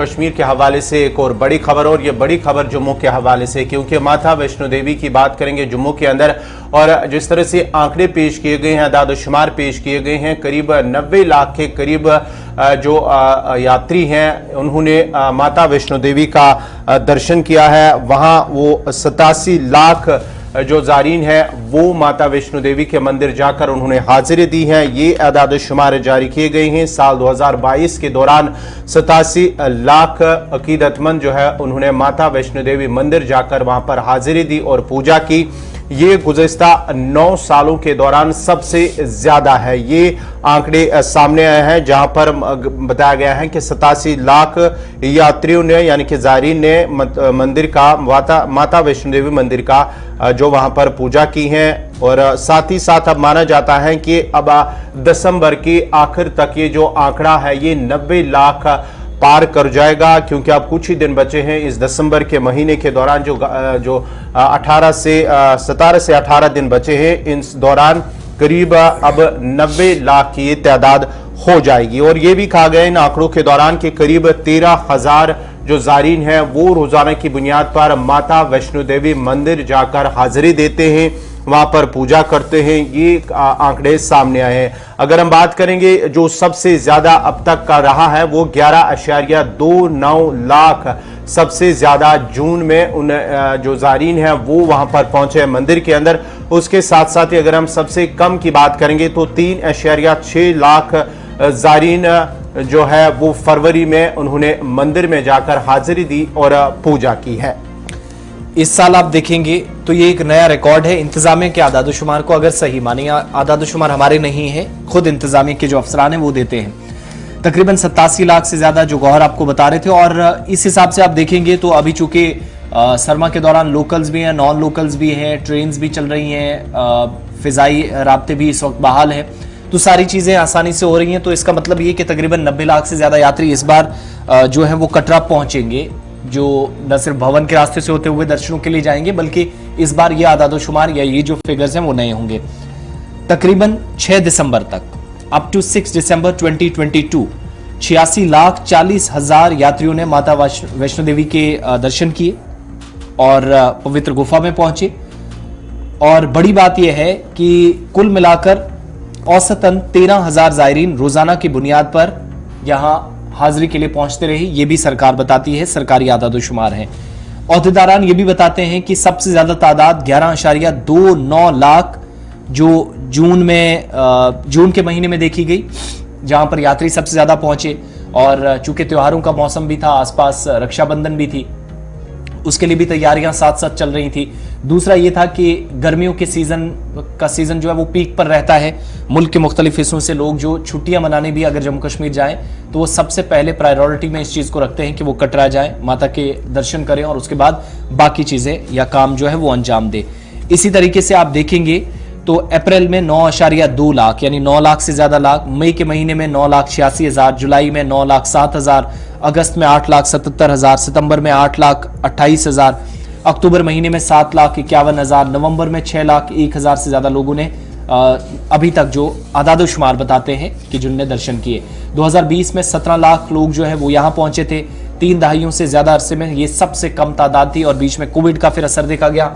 कश्मीर के हवाले से एक और बड़ी खबर, और ये बड़ी खबर जम्मू के हवाले से, क्योंकि माता वैष्णो देवी की बात करेंगे जम्मू के अंदर। और जिस तरह से आंकड़े पेश किए गए हैं, अदाद-ओ-शुमार पेश किए गए हैं, करीब 90 लाख के करीब जो यात्री हैं उन्होंने माता वैष्णो देवी का दर्शन किया है। वहां वो 87 लाख जो ज़ारीन है वो माता वैष्णो देवी के मंदिर जाकर उन्होंने हाजिरी दी है। ये अदाद-ओ-शुमार जारी किए गए हैं। साल 2022 के दौरान 87 लाख अकीदतमंद जो है उन्होंने माता वैष्णो देवी मंदिर जाकर वहां पर हाजिरी दी और पूजा की। ये गुज़िश्ता 9 सालों के दौरान सबसे ज्यादा है। ये आंकड़े सामने आए हैं, जहां पर बताया गया है कि 87 लाख यात्रियों ने यानी कि ज़ारीन ने मंदिर का माता वैष्णो देवी मंदिर का जो वहां पर पूजा की है। और साथ ही साथ अब माना जाता है कि अब दिसंबर के आखिर तक ये जो आंकड़ा है ये 90 लाख पार कर जाएगा, क्योंकि अब कुछ ही दिन बचे हैं इस दिसंबर के महीने के दौरान। जो 17 से 18 दिन बचे हैं, इस दौरान करीब अब 90 लाख की ये तादाद हो जाएगी। और ये भी कहा गया इन आंकड़ों के दौरान कि करीब 13,000 जो ज़ारीन हैं वो रोजाना की बुनियाद पर माता वैष्णो देवी मंदिर जाकर हाजिरी देते हैं, वहां पर पूजा करते हैं। ये आंकड़े सामने आए हैं। अगर हम बात करेंगे जो सबसे ज्यादा अब तक का रहा है वो 11.29 लाख सबसे ज्यादा जून में उन जो ज़ारीन है वो वहां पर पहुंचे मंदिर के अंदर। उसके साथ साथ ही अगर हम सबसे कम की बात करेंगे तो 3.6 लाख ज़ारीन जो है वो फरवरी में उन्होंने मंदिर में जाकर हाजिरी दी और पूजा की है। इस साल आप देखेंगे तो ये एक नया रिकॉर्ड है। इंतजामिया के आदाद-ओ-शुमार को अगर सही माने, आदाद-ओ-शुमार हमारे नहीं है, खुद इंतजामिया के जो अफसरान हैं वो देते हैं। तकरीबन 87 लाख से ज्यादा जो गौहर आपको बता रहे थे। और इस हिसाब से आप देखेंगे तो अभी चूंकि सरमा के दौरान लोकल्स भी हैं, नॉन लोकल्स भी हैं, ट्रेन्स भी चल रही हैं, फिजाई राब्ते भी इस वक्त बहाल है, तो सारी चीजें आसानी से हो रही हैं। तो इसका मतलब ये कि तकरीबन 90 लाख से ज्यादा यात्री इस बार जो है वो कटरा पहुंचेंगे, जो न सिर्फ भवन के रास्ते से होते हुए दर्शनों के लिए जाएंगे, बल्कि इस बार ये आदाद-ओ-शुमार या ये जो फिगर्स हैं वो नए होंगे। तकरीबन 6 दिसंबर तक, अप टू 6 दिसंबर 2022, 86,40,000 यात्रियों ने माता वैष्णो देवी के दर्शन किए और पवित्र गुफा में पहुंचे। और बड़ी बात यह है कि कुल मिलाकर औसतन 13,000 ज़ायरीन रोजाना की बुनियाद पर यहां हाजिरी के लिए पहुंचते रहे। ये भी सरकार बताती है, सरकारी आदाद-ओ-शुमार है। औहदेदारान ये भी बताते हैं कि सबसे ज्यादा तादाद 11.29 लाख जो जून के महीने में देखी गई, जहां पर यात्री सबसे ज्यादा पहुंचे। और चूंकि त्योहारों का मौसम भी था, आसपास रक्षाबंधन भी थी, उसके लिए भी तैयारियां साथ साथ चल रही थी। दूसरा ये था कि गर्मियों के सीजन जो है वो पीक पर रहता है। मुल्क के मुख्तलिफ हिस्सों से लोग जो छुट्टियां मनाने भी अगर जम्मू कश्मीर जाएं तो वो सबसे पहले प्रायोरिटी में इस चीज को रखते हैं कि वो कटरा जाएं, माता के दर्शन करें और उसके बाद बाकी चीजें या काम जो है वो अंजाम दे। इसी तरीके से आप देखेंगे तो अप्रैल में 9.2 लाख यानी 9 लाख से ज्यादा लाख, मई के महीने में 9,86,000, जुलाई में 9,07,000, अगस्त में 8,77,000, सितंबर में 8,28,000, अक्टूबर महीने में 7,51,000, नवंबर में 6,01,000 से ज्यादा लोगों ने अभी तक जो आदाद-ओ-शुमार बताते हैं कि जिनने दर्शन किए। 2020 में 17 लाख लोग जो है वो यहाँ पहुंचे थे। 3 दहाइयों से ज्यादा अरसे में ये सबसे कम तादाद थी। और बीच में कोविड का फिर असर देखा गया,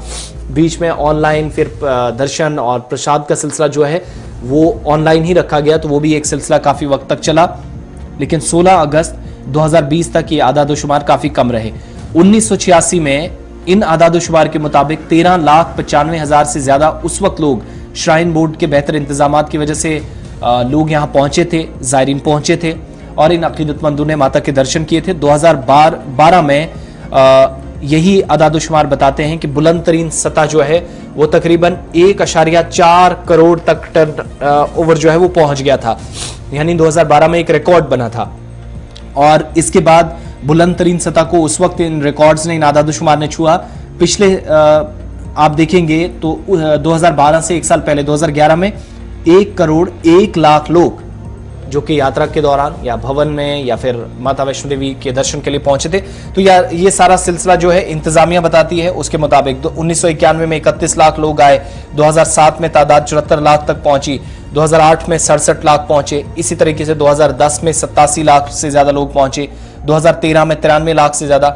बीच में ऑनलाइन फिर दर्शन और प्रसाद का सिलसिला जो है वो ऑनलाइन ही रखा गया, तो वो भी एक सिलसिला काफी वक्त तक चला। लेकिन 16 अगस्त 2020 तक ये आदाद-ओ-शुमार काफी कम रहे। 1986 में इन आदाद-ओ-शुमार के मुताबिक 13,95,000 से ज्यादा उस वक्त लोग श्राइन बोर्ड के बेहतर इंतजामात की वजह से लोग यहाँ पहुंचे थे, ज़ायरीन पहुंचे थे और इन अकीदतमंदों ने माता के दर्शन किए थे। 2012 में यही आदाद-ओ-शुमार बताते हैं कि बुलंद तरीन सतह जो है वो तकरीबन 1.4 करोड़ तक टर्न ओवर जो है वो पहुंच गया था, यानी 2012 में एक रिकॉर्ड बना था। और इसके बाद बुलंद तरीन सतह को उस वक्त इन रिकॉर्ड्स ने, इन आदाद-ओ-शुमार ने छुआ। पिछले आप देखेंगे तो 2012 से एक साल पहले 2011 में 1 करोड़ 1 लाख लोग जो कि यात्रा के दौरान या भवन में या फिर माता वैष्णो देवी के दर्शन के लिए पहुंचे थे। तो यार ये सारा सिलसिला जो है इंतजामिया बताती है उसके मुताबिक 1991 में 31 लाख लोग आए, 2007 में तादाद 74 लाख तक पहुंची, 2008 में 67 लाख पहुंचे, इसी तरीके से 2010 में 87 लाख से ज्यादा लोग पहुंचे, 2013 में 93 लाख से ज्यादा।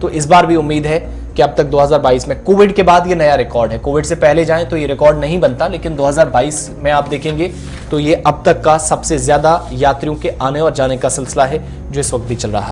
तो इस बार भी उम्मीद है कि अब तक 2022 में, कोविड के बाद ये नया रिकॉर्ड है, कोविड से पहले जाएं तो ये रिकॉर्ड नहीं बनता, लेकिन 2022 में आप देखेंगे तो ये अब तक का सबसे ज्यादा यात्रियों के आने और जाने का सिलसिला है जो इस वक्त भी चल रहा है।